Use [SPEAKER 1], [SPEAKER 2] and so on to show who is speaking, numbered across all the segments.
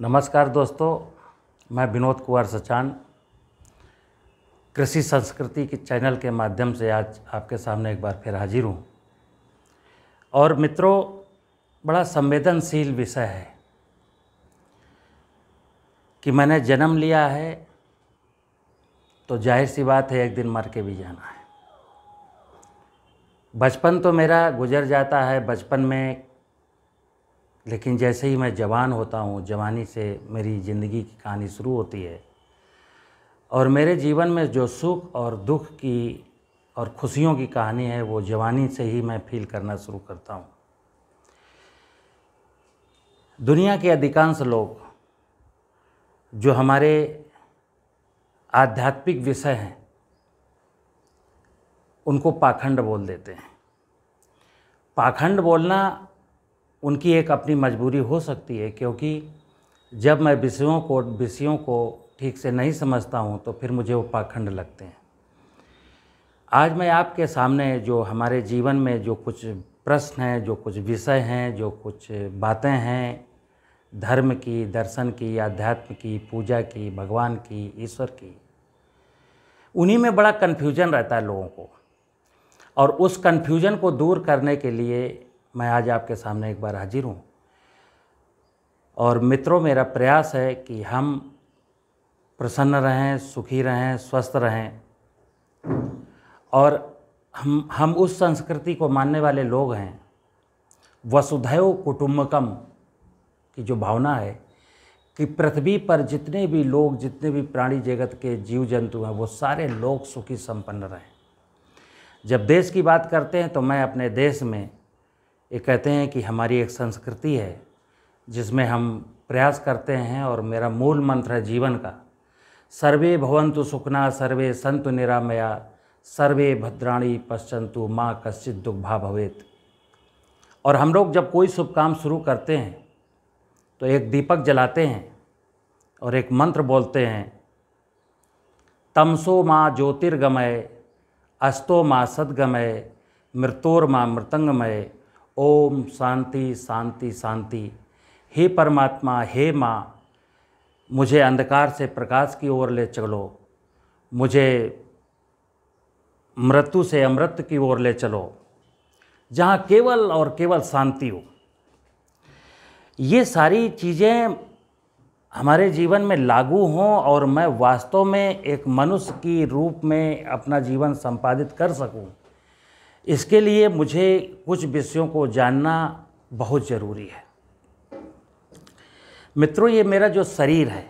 [SPEAKER 1] नमस्कार दोस्तों, मैं विनोद कुमार सचान कृषि संस्कृति के चैनल के माध्यम से आज आपके सामने एक बार फिर हाजिर हूँ। और मित्रों, बड़ा संवेदनशील विषय है कि मैंने जन्म लिया है तो जाहिर सी बात है एक दिन मर के भी जाना है। बचपन तो मेरा गुजर जाता है बचपन में, लेकिन जैसे ही मैं जवान होता हूँ, जवानी से मेरी ज़िंदगी की कहानी शुरू होती है और मेरे जीवन में जो सुख और दुख की और खुशियों की कहानी है वो जवानी से ही मैं फील करना शुरू करता हूँ। दुनिया के अधिकांश लोग जो हमारे आध्यात्मिक विषय हैं उनको पाखंड बोल देते हैं। पाखंड बोलना उनकी एक अपनी मजबूरी हो सकती है, क्योंकि जब मैं विषयों को ठीक से नहीं समझता हूँ तो फिर मुझे वो पाखंड लगते हैं। आज मैं आपके सामने जो हमारे जीवन में जो कुछ प्रश्न हैं, जो कुछ विषय हैं, जो कुछ बातें हैं धर्म की, दर्शन की, आध्यात्म की, पूजा की, भगवान की, ईश्वर की, उन्हीं में बड़ा कन्फ्यूजन रहता है लोगों को। और उस कन्फ्यूजन को दूर करने के लिए मैं आज आपके सामने एक बार हाजिर हूँ। और मित्रों, मेरा प्रयास है कि हम प्रसन्न रहें, सुखी रहें, स्वस्थ रहें। और हम उस संस्कृति को मानने वाले लोग हैं, वसुधैव कुटुम्बकम की जो भावना है कि पृथ्वी पर जितने भी लोग, जितने भी प्राणी जगत के जीव जंतु हैं, वो सारे लोग सुखी संपन्न रहें। जब देश की बात करते हैं तो मैं अपने देश में ये कहते हैं कि हमारी एक संस्कृति है जिसमें हम प्रयास करते हैं, और मेरा मूल मंत्र है जीवन का, सर्वे भवन्तु सुखना, सर्वे सन्तु निरामया, सर्वे भद्राणि पश्यन्तु माँ कश्चित् दुर्भा भवेत्। और हम लोग जब कोई शुभ काम शुरू करते हैं तो एक दीपक जलाते हैं और एक मंत्र बोलते हैं, तमसो माँ ज्योतिर्गमय, अस्तो माँ सद्गमय, मृत्योर्मा मृतंगमय, ओम शांति शांति शांति। हे परमात्मा, हे माँ, मुझे अंधकार से प्रकाश की ओर ले चलो, मुझे मृत्यु से अमृत की ओर ले चलो, जहाँ केवल और केवल शांति हो। ये सारी चीज़ें हमारे जीवन में लागू हों और मैं वास्तव में एक मनुष्य की रूप में अपना जीवन संपादित कर सकूं, इसके लिए मुझे कुछ विषयों को जानना बहुत ज़रूरी है। मित्रों, ये मेरा जो शरीर है,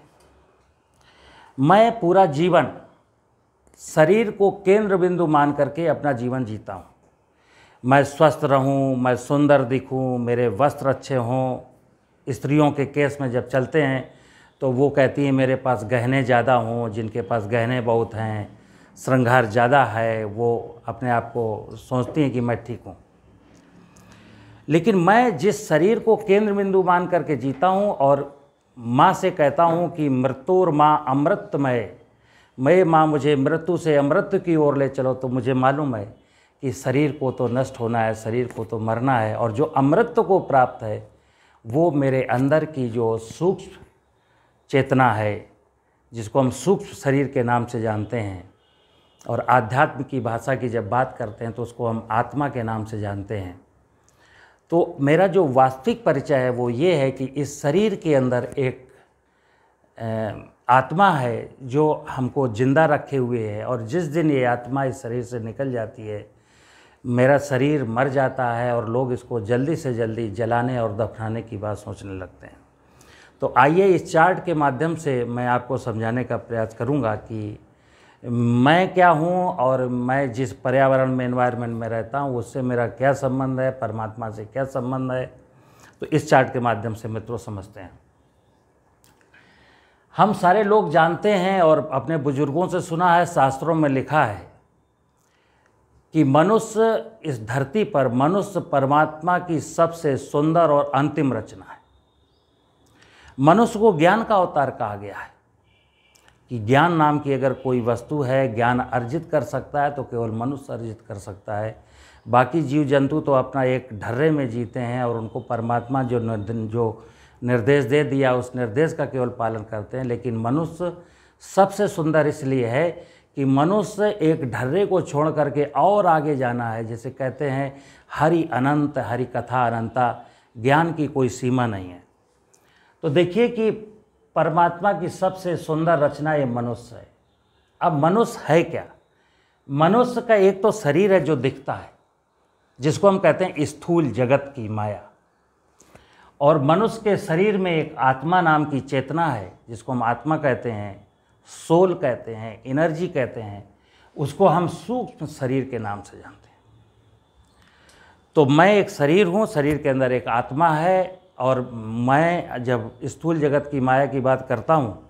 [SPEAKER 1] मैं पूरा जीवन शरीर को केंद्र बिंदु मान करके अपना जीवन जीता हूँ। मैं स्वस्थ रहूँ, मैं सुंदर दिखूँ, मेरे वस्त्र अच्छे हों। स्त्रियों के केस में जब चलते हैं तो वो कहती हैं मेरे पास गहने ज़्यादा हों, जिनके पास गहने बहुत हैं, श्रृंगार ज़्यादा है, वो अपने आप को सोचती हैं कि मैं ठीक हूँ। लेकिन मैं जिस शरीर को केंद्र बिंदु मान करके जीता हूँ और माँ से कहता हूँ कि मृत्युर माँ अमृतमय, मैं माँ मुझे मृत्यु से अमृत की ओर ले चलो, तो मुझे मालूम है कि शरीर को तो नष्ट होना है, शरीर को तो मरना है, और जो अमृत को प्राप्त है वो मेरे अंदर की जो सूक्ष्म चेतना है, जिसको हम सूक्ष्म शरीर के नाम से जानते हैं, और आध्यात्म की भाषा की जब बात करते हैं तो उसको हम आत्मा के नाम से जानते हैं। तो मेरा जो वास्तविक परिचय है वो ये है कि इस शरीर के अंदर एक आत्मा है जो हमको जिंदा रखे हुए है, और जिस दिन ये आत्मा इस शरीर से निकल जाती है, मेरा शरीर मर जाता है और लोग इसको जल्दी से जल्दी जलाने और दफनाने की बात सोचने लगते हैं। तो आइए इस चार्ट के माध्यम से मैं आपको समझाने का प्रयास करूँगा कि मैं क्या हूँ और मैं जिस पर्यावरण में, एनवायरनमेंट में रहता हूँ, उससे मेरा क्या संबंध है, परमात्मा से क्या संबंध है। तो इस चार्ट के माध्यम से मित्रों समझते हैं। हम सारे लोग जानते हैं और अपने बुजुर्गों से सुना है, शास्त्रों में लिखा है कि मनुष्य इस धरती पर, मनुष्य परमात्मा की सबसे सुंदर और अंतिम रचना है। मनुष्य को ज्ञान का अवतार कहा गया है कि ज्ञान नाम की अगर कोई वस्तु है, ज्ञान अर्जित कर सकता है तो केवल मनुष्य अर्जित कर सकता है। बाकी जीव जंतु तो अपना एक ढर्रे में जीते हैं और उनको परमात्मा जो निर्देश दे दिया, उस निर्देश का केवल पालन करते हैं। लेकिन मनुष्य सबसे सुंदर इसलिए है कि मनुष्य एक ढर्रे को छोड़ करके और आगे जाना है। जैसे कहते हैं हरि अनंत, हरि कथा अनंता, ज्ञान की कोई सीमा नहीं है। तो देखिए कि परमात्मा की सबसे सुंदर रचना ये मनुष्य है। अब मनुष्य है क्या? मनुष्य का एक तो शरीर है जो दिखता है, जिसको हम कहते हैं स्थूल जगत की माया, और मनुष्य के शरीर में एक आत्मा नाम की चेतना है, जिसको हम आत्मा कहते हैं, सोल कहते हैं, एनर्जी कहते हैं। उसको हम सूक्ष्म शरीर के नाम से जानते हैं। तो मैं एक शरीर हूँ, शरीर के अंदर एक आत्मा है, और मैं जब स्थूल जगत की माया की बात करता हूँ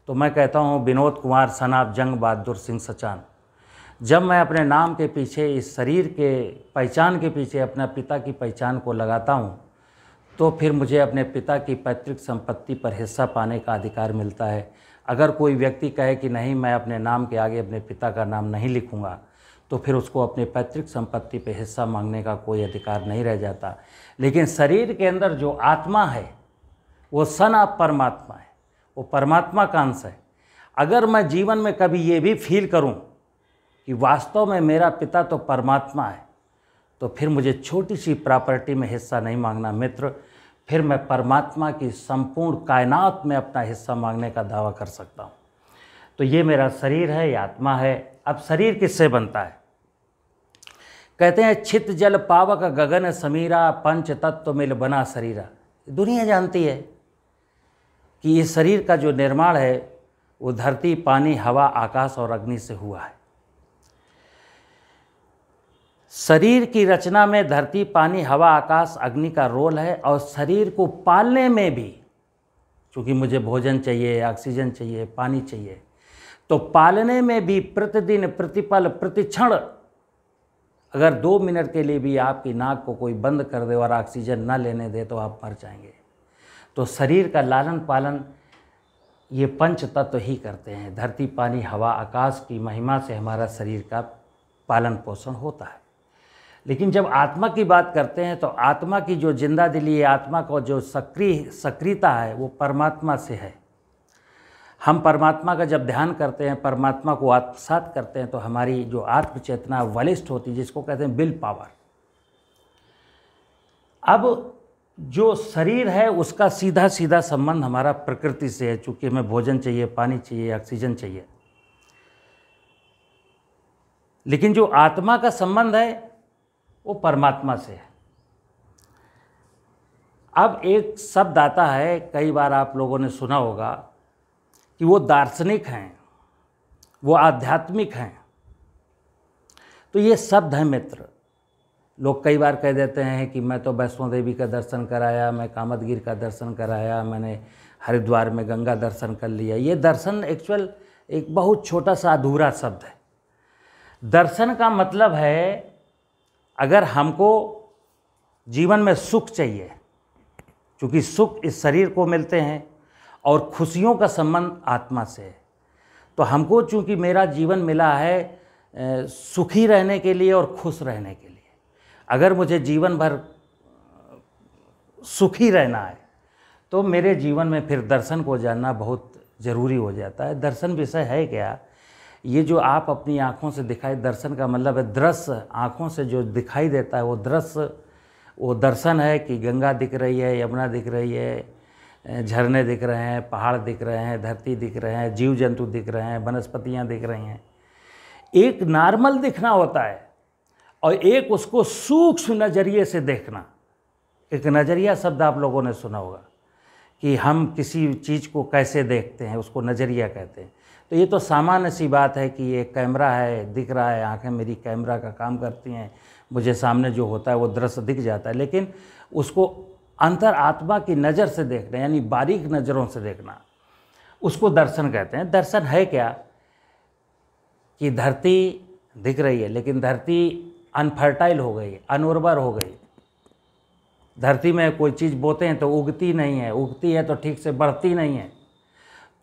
[SPEAKER 1] तो मैं कहता हूँ विनोद कुमार सन ऑफ जंग बहादुर सिंह सचान। जब मैं अपने नाम के पीछे, इस शरीर के पहचान के पीछे अपने पिता की पहचान को लगाता हूँ, तो फिर मुझे अपने पिता की पैतृक संपत्ति पर हिस्सा पाने का अधिकार मिलता है। अगर कोई व्यक्ति कहे कि नहीं, मैं अपने नाम के आगे अपने पिता का नाम नहीं लिखूँगा, तो फिर उसको अपनी पैतृक संपत्ति पे हिस्सा मांगने का कोई अधिकार नहीं रह जाता। लेकिन शरीर के अंदर जो आत्मा है वो सन ऑफ परमात्मा है, वो परमात्मा का अंश है। अगर मैं जीवन में कभी ये भी फील करूं कि वास्तव में मेरा पिता तो परमात्मा है, तो फिर मुझे छोटी सी प्रॉपर्टी में हिस्सा नहीं मांगना मित्र, फिर मैं परमात्मा की संपूर्ण कायनात में अपना हिस्सा मांगने का दावा कर सकता हूँ। तो ये मेरा शरीर है, ये आत्मा है। अब शरीर किससे बनता है? कहते हैं छित जल पावक गगन समीरा, पंच तत्व मिल बना शरीरा। दुनिया जानती है कि इस शरीर का जो निर्माण है वो धरती, पानी, हवा, आकाश और अग्नि से हुआ है। शरीर की रचना में धरती, पानी, हवा, आकाश, अग्नि का रोल है। और शरीर को पालने में भी, चूँकि मुझे भोजन चाहिए, ऑक्सीजन चाहिए, पानी चाहिए, तो पालने में भी प्रतिदिन, प्रतिपल, प्रतिक्षण अगर 2 मिनट के लिए भी आपकी नाक को कोई बंद कर दे और ऑक्सीजन ना लेने दे तो आप मर जाएंगे। तो शरीर का लालन पालन ये पंच तत्व ही करते हैं। धरती, पानी, हवा, आकाश की महिमा से हमारा शरीर का पालन पोषण होता है। लेकिन जब आत्मा की बात करते हैं तो आत्मा की जो जिंदा दिली, आत्मा को जो सक्रियता है वो परमात्मा से है। हम परमात्मा का जब ध्यान करते हैं, परमात्मा को आत्मसात करते हैं, तो हमारी जो आत्म चेतना बलिष्ठ होती है, जिसको कहते हैं विल पावर। अब जो शरीर है उसका सीधा सीधा संबंध हमारा प्रकृति से है, चूँकि हमें भोजन चाहिए, पानी चाहिए, ऑक्सीजन चाहिए। लेकिन जो आत्मा का संबंध है वो परमात्मा से है। अब एक शब्द आता है, कई बार आप लोगों ने सुना होगा कि वो दार्शनिक हैं, वो आध्यात्मिक हैं। तो ये शब्द है मित्र। लोग कई बार कह देते हैं कि मैं तो वैष्णो देवी का दर्शन कराया, मैं कामदगिर का दर्शन कराया, मैंने हरिद्वार में गंगा दर्शन कर लिया। ये दर्शन एक्चुअल एक बहुत छोटा सा अधूरा शब्द है। दर्शन का मतलब है, अगर हमको जीवन में सुख चाहिए, क्योंकि सुख इस शरीर को मिलते हैं और खुशियों का संबंध आत्मा से है, तो हमको चूँकि मेरा जीवन मिला है सुखी रहने के लिए और खुश रहने के लिए, अगर मुझे जीवन भर सुखी रहना है तो मेरे जीवन में फिर दर्शन को जानना बहुत ज़रूरी हो जाता है। दर्शन विषय है क्या? ये जो आप अपनी आँखों से दिखाई, दर्शन का मतलब है दृश्य, आँखों से जो दिखाई देता है वो दृश्य, वो दर्शन है कि गंगा दिख रही है, यमुना दिख रही है, झरने दिख रहे हैं, पहाड़ दिख रहे हैं, धरती दिख रहे हैं, जीव जंतु दिख रहे हैं, वनस्पतियाँ दिख रही हैं। एक नॉर्मल दिखना होता है और एक उसको सूक्ष्म नज़रिए से देखना। एक नज़रिया शब्द आप लोगों ने सुना होगा कि हम किसी चीज़ को कैसे देखते हैं, उसको नज़रिया कहते हैं। तो ये तो सामान्य सी बात है कि ये कैमरा है, दिख रहा है, आंखें मेरी कैमरा का काम करती हैं, मुझे सामने जो होता है वो दृश्य दिख जाता है। लेकिन उसको अंतर आत्मा की नज़र से देखना, यानी बारीक नज़रों से देखना, उसको दर्शन कहते हैं। दर्शन है क्या? कि धरती दिख रही है लेकिन धरती अनफर्टाइल हो गई, अनउर्वर हो गई। धरती में कोई चीज़ बोते हैं तो उगती नहीं है, उगती है तो ठीक से बढ़ती नहीं है।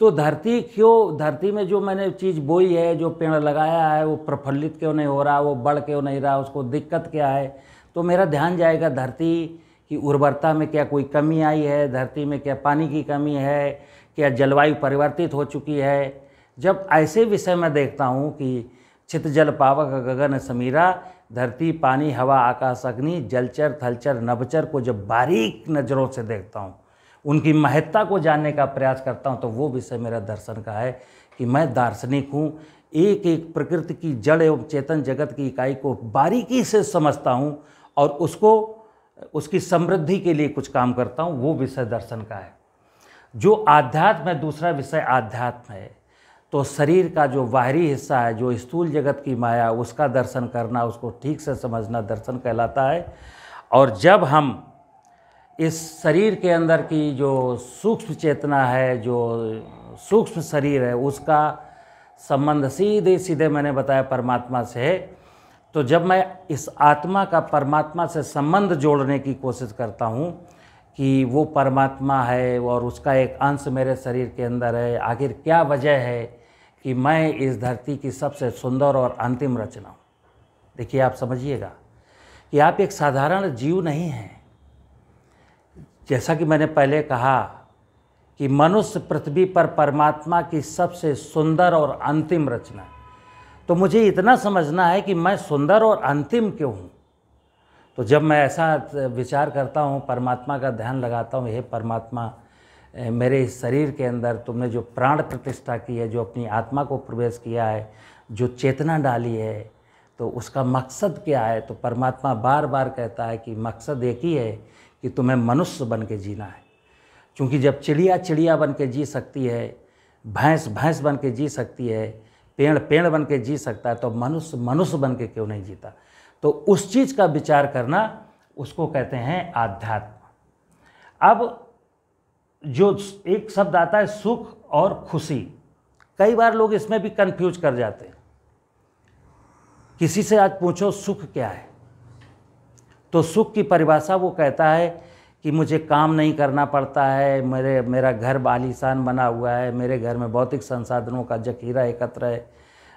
[SPEAKER 1] तो धरती क्यों, धरती में जो मैंने चीज़ बोई है, जो पेड़ लगाया है, वो प्रफुल्लित क्यों नहीं हो रहा, वो बढ़ क्यों नहीं रहा, उसको दिक्कत क्या है? तो मेरा ध्यान जाएगा धरती कि उर्वरता में क्या कोई कमी आई है, धरती में क्या पानी की कमी है, क्या जलवायु परिवर्तित हो चुकी है। जब ऐसे विषय में देखता हूँ कि छित जल पावक गगन समीरा, धरती पानी हवा आकाश अग्नि जलचर थलचर नभचर को जब बारीक नज़रों से देखता हूँ, उनकी महत्ता को जानने का प्रयास करता हूँ, तो वो विषय मेरा दर्शन का है कि मैं दार्शनिक हूँ। एक एक प्रकृति की जड़ एवं चेतन जगत की इकाई को बारीकी से समझता हूँ और उसकी समृद्धि के लिए कुछ काम करता हूँ, वो विषय दर्शन का है। जो आध्यात्म है, दूसरा विषय आध्यात्म है, तो शरीर का जो बाहरी हिस्सा है, जो स्थूल जगत की माया, उसका दर्शन करना, उसको ठीक से समझना दर्शन कहलाता है। और जब हम इस शरीर के अंदर की जो सूक्ष्म चेतना है, जो सूक्ष्म शरीर है, उसका संबंध सीधे सीधे मैंने बताया परमात्मा से है, तो जब मैं इस आत्मा का परमात्मा से संबंध जोड़ने की कोशिश करता हूँ कि वो परमात्मा है और उसका एक अंश मेरे शरीर के अंदर है, आखिर क्या वजह है कि मैं इस धरती की सबसे सुंदर और अंतिम रचना हूँ। देखिए, आप समझिएगा कि आप एक साधारण जीव नहीं हैं। जैसा कि मैंने पहले कहा कि मनुष्य पृथ्वी पर परमात्मा की सबसे सुंदर और अंतिम रचना है, तो मुझे इतना समझना है कि मैं सुंदर और अंतिम क्यों हूँ। तो जब मैं ऐसा विचार करता हूँ, परमात्मा का ध्यान लगाता हूँ, हे परमात्मा, मेरे इस शरीर के अंदर तुमने जो प्राण प्रतिष्ठा की है, जो अपनी आत्मा को प्रवेश किया है, जो चेतना डाली है, तो उसका मकसद क्या है। तो परमात्मा बार बार कहता है कि मकसद एक ही है कि तुम्हें मनुष्य बन के जीना है। क्योंकि जब चिड़िया चिड़िया बन के जी सकती है, भैंस भैंस बन के जी सकती है, पेड़ पेड़ बन के जी सकता है, तो मनुष्य मनुष्य बन के क्यों नहीं जीता। तो उस चीज़ का विचार करना, उसको कहते हैं आध्यात्म। अब जो एक शब्द आता है सुख और खुशी, कई बार लोग इसमें भी कंफ्यूज कर जाते हैं। किसी से आज पूछो सुख क्या है, तो सुख की परिभाषा वो कहता है कि मुझे काम नहीं करना पड़ता है, मेरा घर आलीशान बना हुआ है, मेरे घर में भौतिक संसाधनों का जखीरा एकत्र है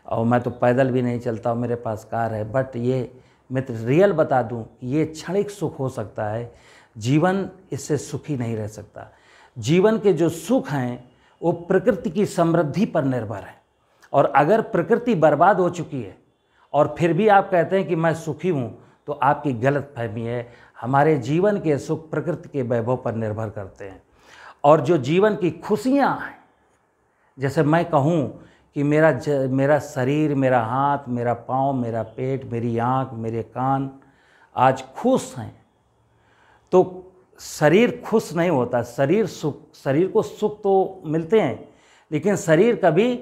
[SPEAKER 1] और मैं तो पैदल भी नहीं चलता हूँ, मेरे पास कार है। बट ये मित्र रियल बता दूँ, ये क्षणिक सुख हो सकता है, जीवन इससे सुखी नहीं रह सकता। जीवन के जो सुख हैं वो प्रकृति की समृद्धि पर निर्भर है। और अगर प्रकृति बर्बाद हो चुकी है और फिर भी आप कहते हैं कि मैं सुखी हूँ, तो आपकी गलत फहमी है। हमारे जीवन के सुख प्रकृति के वैभव पर निर्भर करते हैं। और जो जीवन की खुशियाँ हैं, जैसे मैं कहूँ कि मेरा शरीर, मेरा हाथ, मेरा पाँव, मेरा पेट, मेरी आँख, मेरे कान आज खुश हैं, तो शरीर खुश नहीं होता। शरीर को सुख तो मिलते हैं, लेकिन शरीर कभी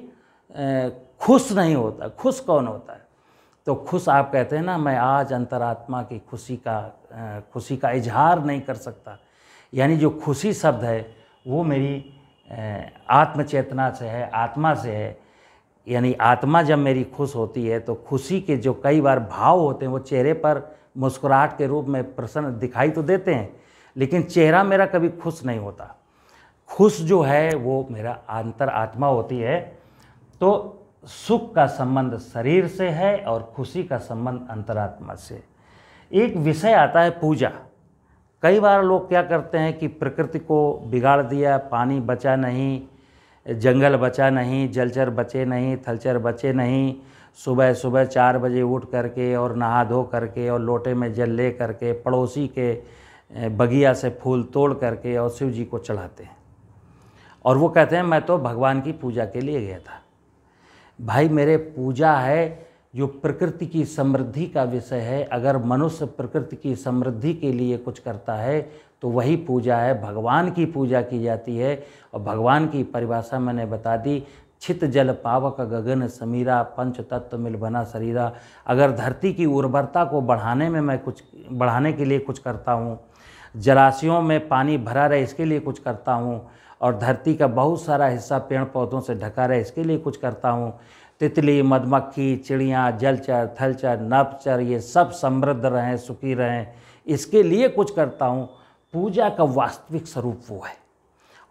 [SPEAKER 1] खुश नहीं होता। खुश कौन होता है? तो खुश आप कहते हैं ना, मैं आज अंतरात्मा की खुशी का इजहार नहीं कर सकता। यानी जो खुशी शब्द है वो मेरी आत्म चेतना से है, आत्मा से है। यानी आत्मा जब मेरी खुश होती है तो खुशी के जो कई बार भाव होते हैं वो चेहरे पर मुस्कुराहट के रूप में प्रसन्न दिखाई तो देते हैं, लेकिन चेहरा मेरा कभी खुश नहीं होता। खुश जो है वो मेरा अंतर आत्मा होती है। तो सुख का संबंध शरीर से है और खुशी का संबंध अंतरात्मा से। एक विषय आता है पूजा। कई बार लोग क्या करते हैं कि प्रकृति को बिगाड़ दिया, पानी बचा नहीं, जंगल बचा नहीं, जलचर बचे नहीं, थलचर बचे नहीं। सुबह सुबह 4 बजे उठ करके और नहा धो करके और लोटे में जल ले करके पड़ोसी के बगिया से फूल तोड़ करके और शिव जी को चढ़ाते हैं। और वो कहते हैं मैं तो भगवान की पूजा के लिए गया था। भाई, मेरे पूजा है जो प्रकृति की समृद्धि का विषय है। अगर मनुष्य प्रकृति की समृद्धि के लिए कुछ करता है तो वही पूजा है। भगवान की पूजा की जाती है। और भगवान की परिभाषा मैंने बता दी, छित जल पावक गगन समीरा, पंच तत्व मिल बना शरीरा। अगर धरती की उर्वरता को बढ़ाने के लिए कुछ करता हूँ, जलाशयों में पानी भरा रहे इसके लिए कुछ करता हूँ, और धरती का बहुत सारा हिस्सा पेड़ पौधों से ढका रहे इसके लिए कुछ करता हूँ, तितली, मधुमक्खी, चिड़ियाँ, जलचर, थलचर, नभचर ये सब समृद्ध रहें, सुखी रहें, इसके लिए कुछ करता हूँ। पूजा का वास्तविक स्वरूप वो है।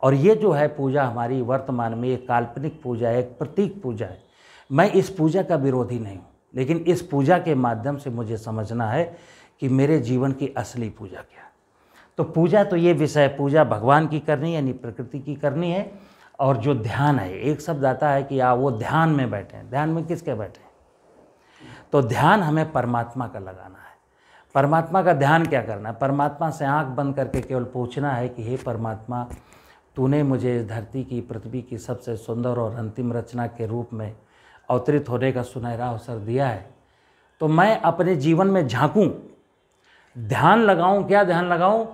[SPEAKER 1] और ये जो है पूजा हमारी वर्तमान में एक काल्पनिक पूजा है, एक प्रतीक पूजा है। मैं इस पूजा का विरोधी नहीं हूँ, लेकिन इस पूजा के माध्यम से मुझे समझना है कि मेरे जीवन की असली पूजा क्या है। तो पूजा तो ये विषय, पूजा भगवान की करनी है यानी प्रकृति की करनी है। और जो ध्यान है, एक शब्द आता है कि वो ध्यान में बैठे हैं। ध्यान में किसके बैठे हैं? तो ध्यान हमें परमात्मा का लगाना है। परमात्मा का ध्यान क्या करना है? परमात्मा से आंख बंद करके केवल पूछना है कि हे परमात्मा, तूने मुझे इस धरती की, पृथ्वी की सबसे सुंदर और अंतिम रचना के रूप में अवतरित होने का सुनहरा अवसर दिया है, तो मैं अपने जीवन में झांकूं, ध्यान लगाऊं। क्या ध्यान लगाऊं?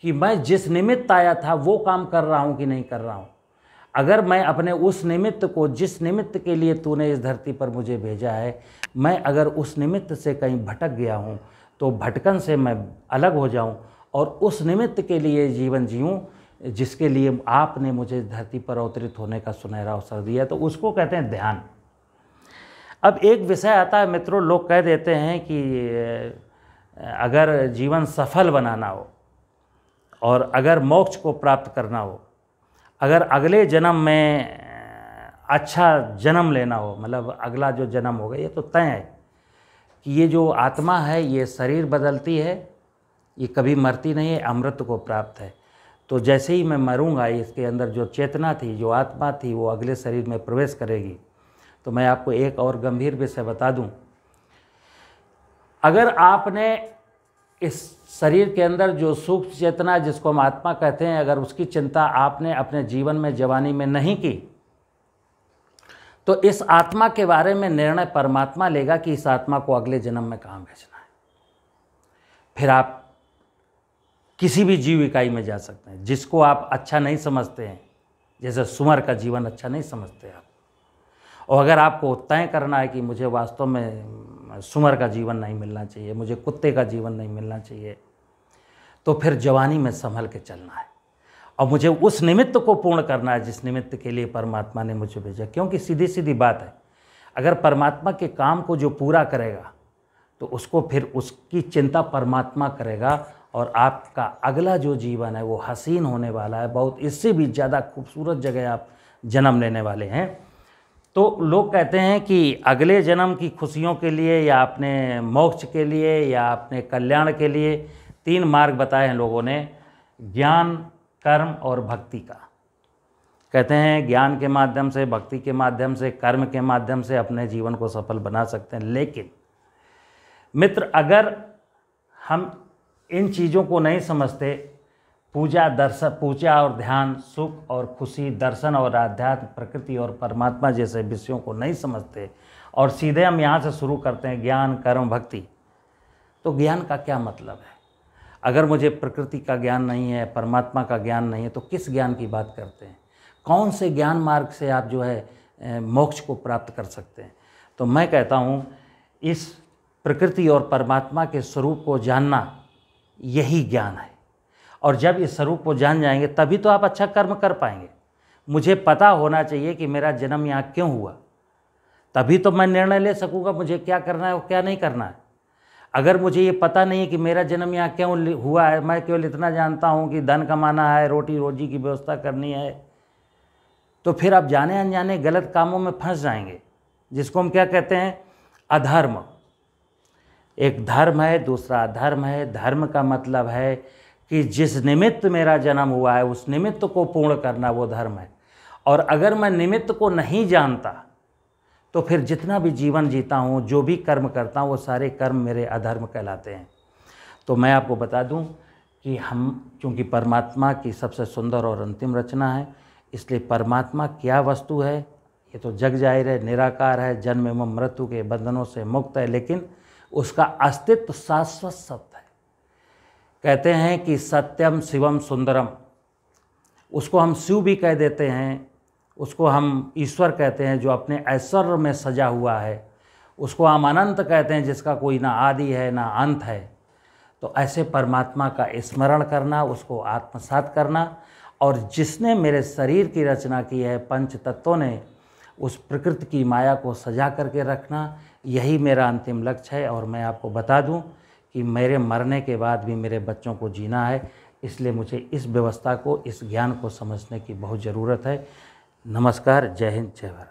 [SPEAKER 1] कि मैं जिस निमित्त आया था वो काम कर रहा हूं कि नहीं कर रहा हूं। अगर मैं अपने उस निमित्त को, जिस निमित्त के लिए तूने इस धरती पर मुझे भेजा है, मैं अगर उस निमित्त से कहीं भटक गया हूं, तो भटकन से मैं अलग हो जाऊं और उस निमित्त के लिए जीवन जीऊं जिसके लिए आपने मुझे इस धरती पर अवतरित होने का सुनहरा अवसर दिया। तो उसको कहते हैं ध्यान। अब एक विषय आता है मित्रों, लोग कह देते हैं कि अगर जीवन सफल बनाना हो और अगर मोक्ष को प्राप्त करना हो, अगर अगले जन्म में अच्छा जन्म लेना हो, मतलब अगला जो जन्म होगा, ये तो तय है कि ये जो आत्मा है ये शरीर बदलती है, ये कभी मरती नहीं है, अमृत को प्राप्त है। तो जैसे ही मैं मरूंगा, इसके अंदर जो चेतना थी, जो आत्मा थी, वो अगले शरीर में प्रवेश करेगी। तो मैं आपको एक और गंभीर विषय बता दूं, अगर आपने इस शरीर के अंदर जो सूक्ष्म चेतना, जिसको हम आत्मा कहते हैं, अगर उसकी चिंता आपने अपने जीवन में, जवानी में नहीं की, तो इस आत्मा के बारे में निर्णय परमात्मा लेगा कि इस आत्मा को अगले जन्म में कहाँ भेजना है। फिर आप किसी भी जीव इकाई में जा सकते हैं जिसको आप अच्छा नहीं समझते हैं, जैसे सुअर का जीवन अच्छा नहीं समझते आप, और अगर आपको तय करना है कि मुझे वास्तव में सुअर का जीवन नहीं मिलना चाहिए, मुझे कुत्ते का जीवन नहीं मिलना चाहिए, तो फिर जवानी में संभल के चलना है और मुझे उस निमित्त को पूर्ण करना है जिस निमित्त के लिए परमात्मा ने मुझे भेजा। क्योंकि सीधी सीधी बात है, अगर परमात्मा के काम को जो पूरा करेगा तो उसको फिर उसकी चिंता परमात्मा करेगा और आपका अगला जो जीवन है वो हसीन होने वाला है, बहुत इससे भी ज़्यादा खूबसूरत जगह आप जन्म लेने वाले हैं। तो लोग कहते हैं कि अगले जन्म की खुशियों के लिए या अपने मोक्ष के लिए या अपने कल्याण के लिए 3 मार्ग बताए हैं लोगों ने, ज्ञान, कर्म और भक्ति का। कहते हैं ज्ञान के माध्यम से, भक्ति के माध्यम से, कर्म के माध्यम से अपने जीवन को सफल बना सकते हैं। लेकिन मित्र, अगर हम इन चीज़ों को नहीं समझते, पूजा और ध्यान, सुख और खुशी, दर्शन और आध्यात्म, प्रकृति और परमात्मा जैसे विषयों को नहीं समझते और सीधे हम यहाँ से शुरू करते हैं ज्ञान, कर्म, भक्ति, तो ज्ञान का क्या मतलब है? अगर मुझे प्रकृति का ज्ञान नहीं है, परमात्मा का ज्ञान नहीं है, तो किस ज्ञान की बात करते हैं? कौन से ज्ञान मार्ग से आप जो है मोक्ष को प्राप्त कर सकते हैं? तो मैं कहता हूँ इस प्रकृति और परमात्मा के स्वरूप को जानना यही ज्ञान है। और जब इस स्वरूप को जान जाएंगे तभी तो आप अच्छा कर्म कर पाएंगे। मुझे पता होना चाहिए कि मेरा जन्म यहाँ क्यों हुआ, तभी तो मैं निर्णय ले सकूँगा मुझे क्या करना है और क्या नहीं करना है। अगर मुझे ये पता नहीं है कि मेरा जन्म यहाँ क्यों हुआ है, मैं केवल इतना जानता हूँ कि धन कमाना है, रोटी रोजी की व्यवस्था करनी है, तो फिर आप जाने अनजाने गलत कामों में फंस जाएंगे, जिसको हम क्या कहते हैं, अधर्म। एक धर्म है, दूसरा अधर्म है। धर्म का मतलब है कि जिस निमित्त मेरा जन्म हुआ है उस निमित्त को पूर्ण करना, वो धर्म है। और अगर मैं निमित्त को नहीं जानता तो फिर जितना भी जीवन जीता हूँ, जो भी कर्म करता हूँ, वो सारे कर्म मेरे अधर्म कहलाते हैं। तो मैं आपको बता दूं कि हम चूँकि परमात्मा की सबसे सुंदर और अंतिम रचना है, इसलिए परमात्मा क्या वस्तु है ये तो जग जाहिर है, निराकार है, जन्म एवं मृत्यु के बंधनों से मुक्त है, लेकिन उसका अस्तित्व शाश्वत सत्य है। कहते हैं कि सत्यम शिवम सुंदरम, उसको हम शिव भी कह देते हैं, उसको हम ईश्वर कहते हैं जो अपने ऐश्वर्य में सजा हुआ है, उसको हम अनंत कहते हैं जिसका कोई ना आदि है ना अंत है। तो ऐसे परमात्मा का स्मरण करना, उसको आत्मसात करना, और जिसने मेरे शरीर की रचना की है, पंच तत्वों ने उस प्रकृति की माया को सजा करके रखना, यही मेरा अंतिम लक्ष्य है। और मैं आपको बता दूं कि मेरे मरने के बाद भी मेरे बच्चों को जीना है, इसलिए मुझे इस व्यवस्था को, इस ज्ञान को समझने की बहुत ज़रूरत है। नमस्कार, जय हिंद, जय भारत।